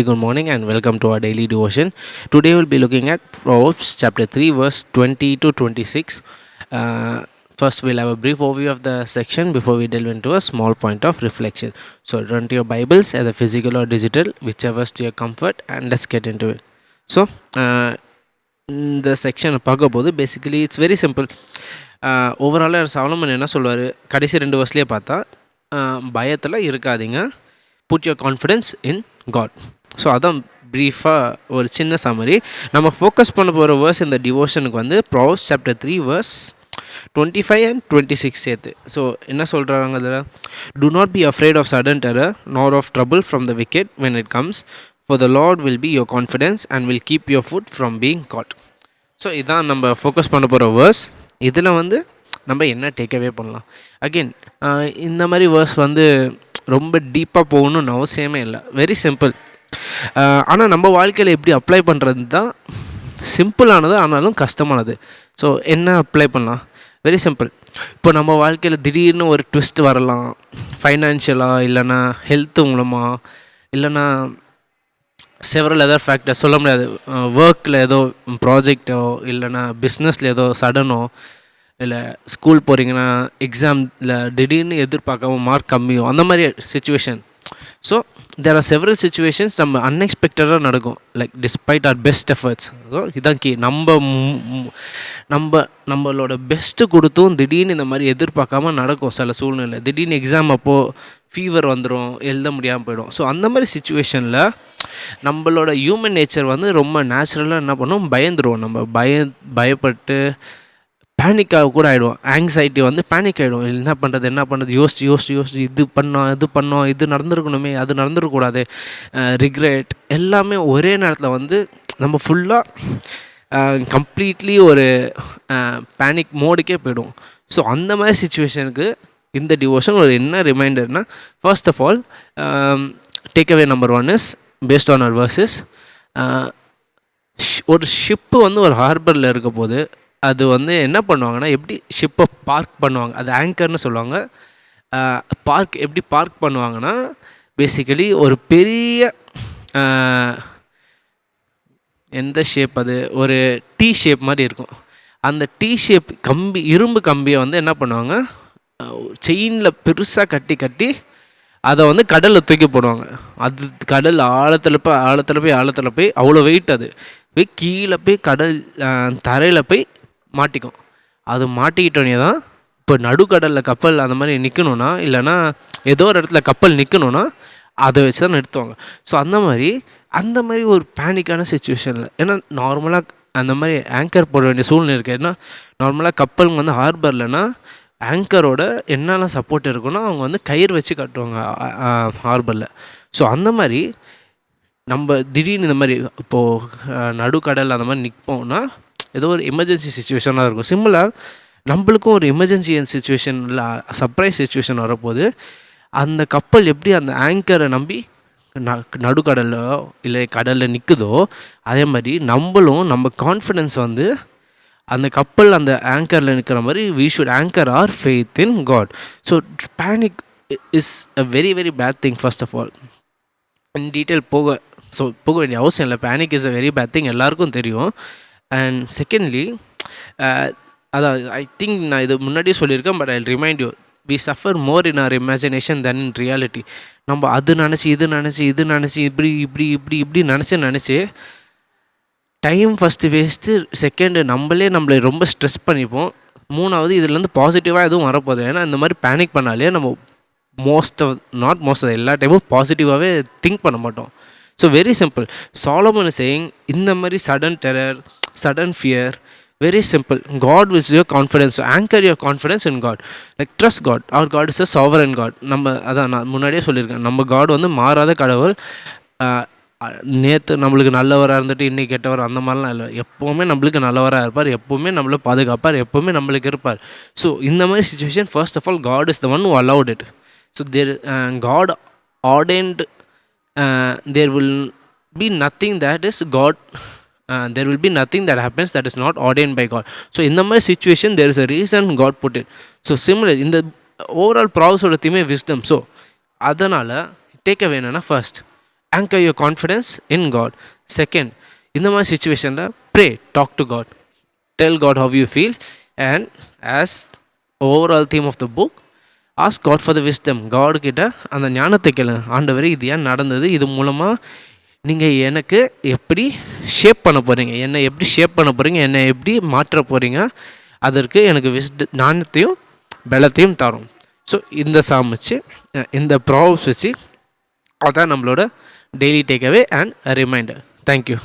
Good morning and welcome to our daily devotion. Today we'll be looking at Proverbs chapter 3, verse 20 to 26. First, we'll have a brief overview of the section before we delve into a small point of reflection. So, turn to your Bibles, either physical or digital, whichever's to your comfort, and let's get into it. So, இந்த செக்ஷனை பார்க்க போது basically it's very simple. ஓவராலாக சாலமன் என்ன சொல்லுவார், கடைசி 2 வருஷத்துலேயே பார்த்தா பயத்தில் இருக்காதீங்க, put your confidence in God. So அதான் ப்ரீஃபாக ஒரு சின்ன சம்மரி. நம்ம ஃபோக்கஸ் பண்ண போகிற வேர்ஸ் இந்த டிவோஷனுக்கு வந்து ப்ரோவர்ப்ஸ் சாப்டர் 3 verse 25 and 26 சேர்த்து. ஸோ என்ன சொல்கிறாங்க அதில், do not be afraid of sudden terror nor of trouble from the wicked when it comes, for the Lord will be your confidence and will keep your foot from being caught. So இதான் நம்ம focus பண்ண போகிற verse. இதில் வந்து நம்ம என்ன takeaway பண்ணலாம். Again இந்த மாதிரி வேர்ஸ் வந்து ரொம்ப டீப்பாக போகணுன்னு அவசியமே இல்லை, வெரி சிம்பிள். ஆனால் நம்ம வாழ்க்கையில் எப்படி அப்ளை பண்ணுறது தான் சிம்பிளானது, ஆனாலும் கஷ்டமானது. ஸோ என்ன அப்ளை பண்ணலாம், வெரி சிம்பிள். இப்போ நம்ம வாழ்க்கையில் திடீர்னு ஒரு ட்விஸ்ட் வரலாம், ஃபைனான்ஷியலாக, இல்லைன்னா ஹெல்த்து மூலமாக, இல்லைன்னா செவரல் அதர் ஃபேக்டர் சொல்ல முடியாது. ஒர்க்கில் ஏதோ ப்ராஜெக்டோ, இல்லைன்னா பிஸ்னஸில் ஏதோ சடனோ, இல்லை ஸ்கூல் போகிறீங்கன்னா எக்ஸாமில் திடீர்னு எதிர்பார்க்காம மார்க் கம்மியோ, அந்த மாதிரி situation. So there are several situations நம்ம அன்எக்ஸ்பெக்டடாக நடக்கும், like despite our best efforts. So இதான் கீ. நம்மளோட பெஸ்ட்டு கொடுத்தும் திடீர்னு இந்த மாதிரி எதிர்பார்க்காம நடக்கும் சில சூழ்நிலை. திடீர்னு எக்ஸாம் அப்போது ஃபீவர் வந்துடும், எழுத முடியாமல் போயிடும். ஸோ அந்த மாதிரி சுச்சுவேஷனில் நம்மளோட ஹியூமன் நேச்சர் வந்து ரொம்ப நேச்சுரலாக என்ன பண்ணும், பயந்துருவோம். நம்ம பயப்பட்டு பேனிக்காக கூட ஆகிடுவோம். ஆங்ஸைட்டி வந்து பேனிக் ஆகிடும். என்ன பண்ணுறது யோசிச்சு இது பண்ணோம், இது நடந்துருக்கணுமே, அது நடந்துருக்கூடாது, ரிக்ரெட் எல்லாமே ஒரே நேரத்தில் வந்து நம்ம ஃபுல்லாக கம்ப்ளீட்லி ஒரு பேனிக் மோடுக்கே போய்டும். ஸோ அந்த மாதிரி சுச்சுவேஷனுக்கு இந்த டிவோஷன் ஒரு என்ன ரிமைண்டர்னால், first of all take away number 1 is based on our verses. ஒரு ஷிப்பு வந்து ஒரு ஹார்பரில் இருக்க போது அது வந்து என்ன பண்ணுவாங்கன்னா, எப்படி ஷிப்பை பார்க் பண்ணுவாங்க, அது ஆங்கர்னு சொல்லுவாங்க. எப்படி பார்க் பண்ணுவாங்கன்னா, பேசிக்கலி ஒரு பெரிய எந்த ஷேப், அது ஒரு டீ ஷேப் மாதிரி இருக்கும். அந்த டீ ஷேப் இரும்பு கம்பியை வந்து என்ன பண்ணுவாங்க, செயினில் பெருசாக கட்டி அதை வந்து கடலில் தூக்கி போடுவாங்க. அது கடல் ஆழத்தில் போய் அவ்வளோ வெயிட், அது போய் கீழே போய் கடல் தரையில் போய் மாட்டிக்கும். அது மாட்டிக்கிட்டோன்னே தான் இப்போ நடுக்கடலில் கப்பல் அந்த மாதிரி நிற்கணுன்னா, இல்லைனா ஏதோ ஒரு இடத்துல கப்பல் நிற்கணுன்னா அதை வச்சு தான் நிறுத்துவாங்க. ஸோ அந்த மாதிரி ஒரு பேனிக்கான சுச்சுவேஷனில், ஏன்னா நார்மலாக அந்த மாதிரி ஆங்கர் போட வேண்டிய சூழ்நிலை இருக்குது. ஏன்னா நார்மலாக கப்பலுங்க வந்து ஹார்பர்லனா ஆங்கரோட என்னெல்லாம் சப்போர்ட் இருக்குன்னா அவங்க வந்து கயிறு வச்சு கட்டுவாங்க ஹார்பரில். ஸோ அந்த மாதிரி நம்ம திடீர்னு இந்த மாதிரி இப்போது நடுக்கடல் அந்த மாதிரி நிற்போம்னா ஏதோ ஒரு எமர்ஜென்சி சுச்சுவேஷனாக இருக்கும். சிம்பிளாக நம்மளுக்கும் ஒரு எமர்ஜென்சி சுச்சுவேஷன் இல்லை சர்ப்ரைஸ் சுச்சுவேஷன் வரப்போது அந்த கப்பல் எப்படி அந்த ஆங்கரை நம்பி நடுக்கடலோ இல்லை கடலில் நிற்குதோ, அதே மாதிரி நம்மளும் நம்ம கான்ஃபிடென்ஸ் வந்து அந்த கப்பல் அந்த ஆங்கரில் நிற்கிற மாதிரி we should anchor R faith in God. So panic is a very very bad thing. First of all in detail போக வேண்டிய அவசியம் இல்லை. Panic is a very bad thing, எல்லாருக்கும் தெரியும். அண்ட் செகண்ட்லி, அதான் ஐ திங்க் நான் இது முன்னாடியே சொல்லியிருக்கேன், but I remind you, we suffer more in our imagination then in reality. நம்ம அது நினச்சி இப்படி நினச்சி டைம் ஃபஸ்ட்டு வேஸ்ட்டு, செகண்டு நம்மளை ரொம்ப ஸ்ட்ரெஸ் பண்ணிப்போம். 3வது இதுலேருந்து பாசிட்டிவாக எதுவும் வரப்போகுது. ஏன்னா இந்த மாதிரி பேனிக் பண்ணாலே நம்ம நாட் மோஸ்ட் ஆஃப் எல்லா டைமும் பாசிட்டிவாகவே திங்க் பண்ண மாட்டோம். So very simple, Solomon saying இந்த மாதிரி sudden terror, sudden fear, very simple, God is your confidence. So anchor your confidence in God, like trust God. Our God is a sovereign God. நம்ம அதான் நான் முன்னாடியே சொல்லியிருக்கேன், நம்ம காட் வந்து மாறாத கடவுள். நேற்று நம்மளுக்கு நல்லவராக இருந்துட்டு இன்றைக்கி கெட்டவர் அந்த மாதிரிலாம் இல்லை. எப்போவுமே நம்மளுக்கு நல்லவராக இருப்பார், எப்போவுமே நம்மளை பாதுகாப்பார், எப்போவுமே நம்மளுக்கு இருப்பார். ஸோ இந்த மாதிரி situation, first of all God is the one who allowed it. So God ordained, there will be nothing that is God, there will be nothing that happens that is not ordained by God. So in the மாதிரி situation there is a reason God put it. So similar in the overall proverbs ஓட theme wisdom. So அதனால் take away என்னன்னா, first anchor your confidence in God. Second, இந்த மாதிரி சுச்சுவேஷனில் pray, talk to God, tell God how you feel. And as overall theme of the book, ask God for the wisdom. God கிட்ட அந்த ஞானத்தை கேளுங்க. ஆண்டவரே இது ஏன் நடந்தது, இது மூலமாக நீங்கள் எனக்கு எப்படி ஷேப் பண்ண போகிறீங்க, என்னை எப்படி ஷேப் பண்ண போகிறீங்க, என்னை எப்படி மாற்ற போகிறீங்க, அதற்கு எனக்கு ஞானத்தையும் பலத்தையும் தரும். ஸோ இந்த சாம் வச்சு, இந்த ப்ராப்ஸ் வச்சு, அதான் நம்மளோட daily take away and reminder. Thank you.